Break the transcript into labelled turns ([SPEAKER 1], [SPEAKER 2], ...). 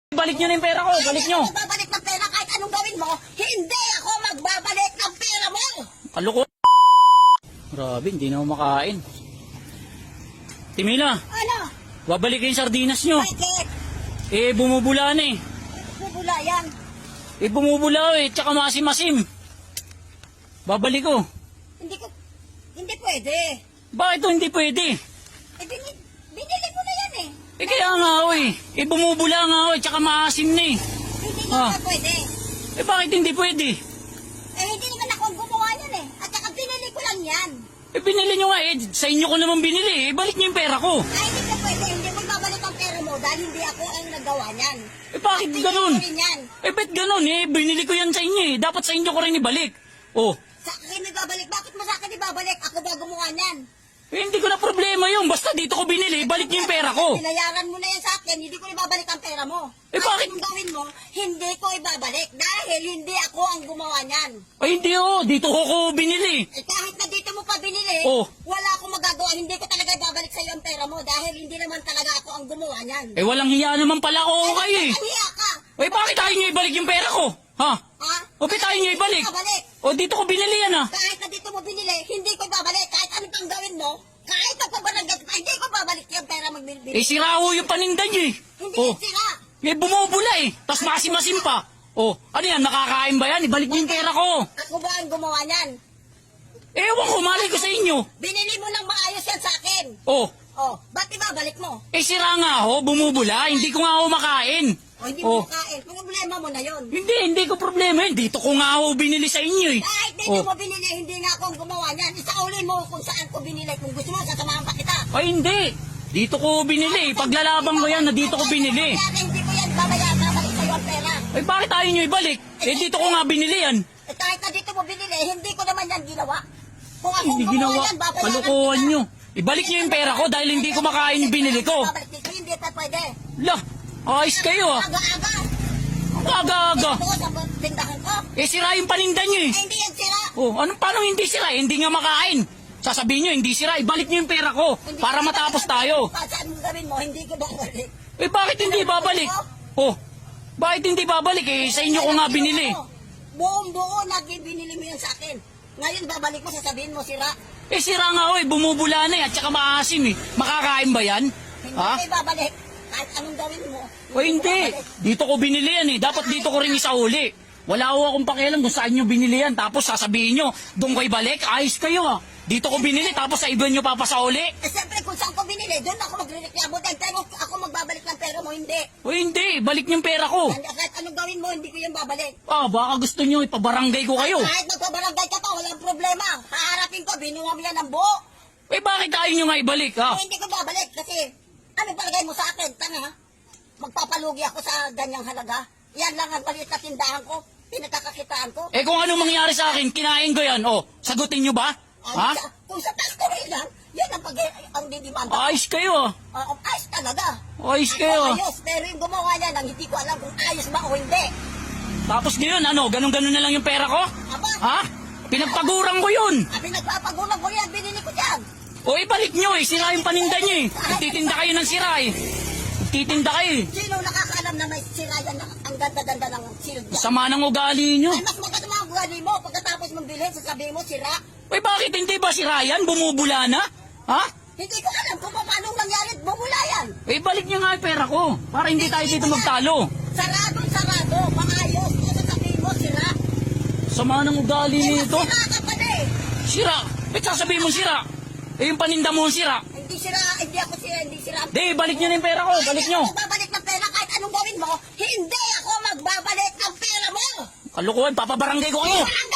[SPEAKER 1] Balik nyo na yung pera ko, balik nyo.
[SPEAKER 2] Hindi ako magbabalik ng pera kahit anong gawin mo. Hindi ako magbabalik ng pera mo.
[SPEAKER 1] Kaloko. Grabe, hindi na ako makain. Timila,
[SPEAKER 2] Ano?
[SPEAKER 1] babalik yung sardinas nyo.
[SPEAKER 2] Bakit?
[SPEAKER 1] Eh, bumubula na eh.
[SPEAKER 2] Bubula yan.
[SPEAKER 1] Eh, bumubula eh, tsaka masim-masim. Babalik ko.
[SPEAKER 2] Hindi pwede.
[SPEAKER 1] Bakit to hindi pwede?
[SPEAKER 2] Eh, binili mo na yan eh.
[SPEAKER 1] Eh, kaya nga ako eh. Eh, bumubula nga ako eh, tsaka maasim na eh.
[SPEAKER 2] Hindi nga pwede.
[SPEAKER 1] Eh, bakit hindi pwede?
[SPEAKER 2] Eh, hindi naman ako ang gumawa yan eh. At saka binili ko lang yan.
[SPEAKER 1] Eh, binili nyo nga eh. Sa inyo ko naman binili eh. Balik nyo yung pera ko.
[SPEAKER 2] Ay, hindi ka pwede. Hindi mo babalik ang pera mo dahil hindi ako ang nagawa niyan.
[SPEAKER 1] Eh, bakit
[SPEAKER 2] Binili
[SPEAKER 1] ganun?
[SPEAKER 2] ko rin yan.
[SPEAKER 1] Eh, ba't ganun eh? Binili ko yan sa inyo eh. Dapat sa inyo ko rin ibalik. Oh,
[SPEAKER 2] Sa akin ibabalik. Bakit mo sa akin ibabalik? Ako ba gumawa niyan?
[SPEAKER 1] eh, hindi ko na problema yun. Basta dito ko binili, balik nyo yung pera ko.
[SPEAKER 2] Binayaran mo na yan sa akin. Hindi ko ibabalik ang pera mo.
[SPEAKER 1] Eh, bakit?
[SPEAKER 2] Ang gawin mo, hindi ko ibabalik dahil hindi ako ang gumawa niyan.
[SPEAKER 1] Ay, hindi oh. Dito ko binili.
[SPEAKER 2] Eh, kahit na dito mo pa binili,
[SPEAKER 1] Oh.
[SPEAKER 2] wala akong magagawa. Hindi ko talaga ibabalik sa iyo ang pera mo dahil hindi naman talaga ako ang gumawa niyan.
[SPEAKER 1] Eh, walang hiya naman pala ako kayo eh.
[SPEAKER 2] Nahiya ka.
[SPEAKER 1] Eh, bakit ayaw nyo ibalik yung pera ko? Ha?
[SPEAKER 2] Ha?
[SPEAKER 1] O, ba't ayaw nyo ibalik?
[SPEAKER 2] Ibabalik.
[SPEAKER 1] O, dito ko binili yan ah.
[SPEAKER 2] Kahit na dito mo binili, hindi ko ibabalik. Kahit ano pang gawin mo, kahit na pabarangay pa, hindi ko babalik yung pera magbibili.
[SPEAKER 1] Eh, sira ho yung paninda nyo eh.
[SPEAKER 2] Hindi
[SPEAKER 1] Oh,
[SPEAKER 2] yan sira.
[SPEAKER 1] eh, bumubula eh. Tapos masim-masim pa. Oh, ano yan? Nakakain ba yan? Ibalik nyo yung pera ko.
[SPEAKER 2] Ako ba ang gumawa niyan?
[SPEAKER 1] Ewan ko, malay ko sa inyo.
[SPEAKER 2] Binili mo ng maayos yan sa akin.
[SPEAKER 1] Oh,
[SPEAKER 2] Oh, ba't ibabalik mo?
[SPEAKER 1] eh, sira nga ho. Bumubula. Hindi ko nga ho makain.
[SPEAKER 2] O, hindi
[SPEAKER 1] Oh.
[SPEAKER 2] mo makain. Problema mo na yon.
[SPEAKER 1] Hindi ko problema yun. Dito ko nga ho binili sa inyo eh.
[SPEAKER 2] Kahit dito
[SPEAKER 1] Oh.
[SPEAKER 2] mo binili, hindi nga ako ang gumawa niyan. Isaulin mo kung saan ko binili. Kung gusto mo, sasamahan pa kita.
[SPEAKER 1] Ay, hindi. Dito ko binili. Paglalabang ko yan na dito ko binili.
[SPEAKER 2] Kaya hindi ko yan babayaran. Babalik sa'yo ang pera.
[SPEAKER 1] Eh, bakit ayaw nyo ibalik? Eh, dito ko nga binili yan.
[SPEAKER 2] Eh, kahit na dito mo binili, hindi ko naman yan ginawa. Kung ako
[SPEAKER 1] Hindi
[SPEAKER 2] gumawa
[SPEAKER 1] ginawa.
[SPEAKER 2] yan, babayaran
[SPEAKER 1] Kalukuhan
[SPEAKER 2] kita.
[SPEAKER 1] nyo. Ibalik nyo yung pera ko dahil hindi ko makain yung binili ko.
[SPEAKER 2] Babalik dito, hindi pa pwede.
[SPEAKER 1] Lah, ayos kayo ah.
[SPEAKER 2] Aga-aga.
[SPEAKER 1] Aga-aga.
[SPEAKER 2] Ito sa tindahan ko.
[SPEAKER 1] Eh, sira yung paninda nyo eh.
[SPEAKER 2] Eh, hindi yan sira.
[SPEAKER 1] Oh, paano hindi sira? Hindi nga makain. Sasabihin nyo, hindi sira. Ibalik nyo yung pera ko
[SPEAKER 2] Hindi
[SPEAKER 1] para
[SPEAKER 2] ko
[SPEAKER 1] matapos
[SPEAKER 2] babalik.
[SPEAKER 1] tayo.
[SPEAKER 2] Saan mo gawin mo, hindi ko babalik.
[SPEAKER 1] Eh, bakit hindi babalik? Oh, bakit hindi babalik? Eh, sa inyo ko nga binili.
[SPEAKER 2] Buong buo na binili mo yan sa akin. Ngayon babalik mo, sasabihin mo sira.
[SPEAKER 1] Eh, sira nga ho eh. Bumubula na eh. At saka maasim eh. Makakain ba yan?
[SPEAKER 2] Hindi
[SPEAKER 1] Ha?
[SPEAKER 2] ko ibabalik. Kahit anong gawin mo.
[SPEAKER 1] O hindi. Dito ko binili yan eh. Dapat dito ko rin isauli. Wala ho akong pakialam kung saan nyo binili yan. Tapos sasabihin nyo, doon ko ibalik. Ayos kayo ah. Dito ko binili tapos sa iba nyo papasauli.
[SPEAKER 2] Eh siyempre kung saan ko binili, doon ako magre-reklamo. Dahil pero ako magbabalik ng pera mo, hindi.
[SPEAKER 1] O hindi. Balik nyo yung pera ko.
[SPEAKER 2] Kahit anong gawin mo, hindi ko yan babalik.
[SPEAKER 1] Ah, baka gusto nyo ipabarangay ko kayo.
[SPEAKER 2] Kahit magpabarangay ka pa, walang problema. Haharapin ko, binuha mo yan ng buo.
[SPEAKER 1] Eh bakit ayaw nyo nga ibalik ha?
[SPEAKER 2] Eh, hindi ko babalik kasi ano palagay mo sa akin? Tanga ha? Magpapalugi ako sa ganyang halaga. Yan lang ang maliit na tindahan ko. Pinagkakakitaan ko.
[SPEAKER 1] Eh kung ano mangyari sa akin, kinain ko yan. O, sagutin nyo ba? Ha?
[SPEAKER 2] Kung sa factory lang, yan ang didimanda.
[SPEAKER 1] Ayos kayo ah.
[SPEAKER 2] Ayos talaga.
[SPEAKER 1] Ayos kayo ah.
[SPEAKER 2] Ayos, pero yung gumawa niya lang, hindi ko alam kung ayos ba o hindi.
[SPEAKER 1] Tapos ngayon, ano, ganun-ganun na lang yung pera ko?
[SPEAKER 2] Aba,
[SPEAKER 1] Ha? Pinagpagurang ko yun.
[SPEAKER 2] pinagpapagulang ko yan, binili ko dyan.
[SPEAKER 1] O ibalik nyo eh, sira yung paninda nyo eh. Titinda kayo ng sira eh. Titinda kayo eh.
[SPEAKER 2] Sino nakakaalam na may sira yan, ang ganda-ganda ng shield yan?
[SPEAKER 1] Sama ng ugali nyo.
[SPEAKER 2] Ay, mas maganda mga ugali mo, pagkatapos mong bilhin, sasabihin mo, sira.
[SPEAKER 1] Eh bakit hindi ba sira yan? Bumubula na? Ha?
[SPEAKER 2] Hindi ko alam kung paano nangyari, bumula yan.
[SPEAKER 1] Eh balik nyo nga yung pera ko. Para hindi tayo dito magtalo.
[SPEAKER 2] Sarado, maayos. Kung sasabihin mo, sira.
[SPEAKER 1] Sama ng ugali nito.
[SPEAKER 2] Sira ka pa na eh.
[SPEAKER 1] Sira. Eh sasabihin mo sira. Eh yung paninda mo sira.
[SPEAKER 2] Hindi sira, hindi ako sira, hindi sira.
[SPEAKER 1] Di, balik nyo na yung pera ko. Balik nyo.
[SPEAKER 2] Hindi ako magbabalik ng pera kahit anong gawin mo. Hindi ako magbabalik ng pera mo.
[SPEAKER 1] Kalukuhan, papabarangay ko kayo.
[SPEAKER 2] Walang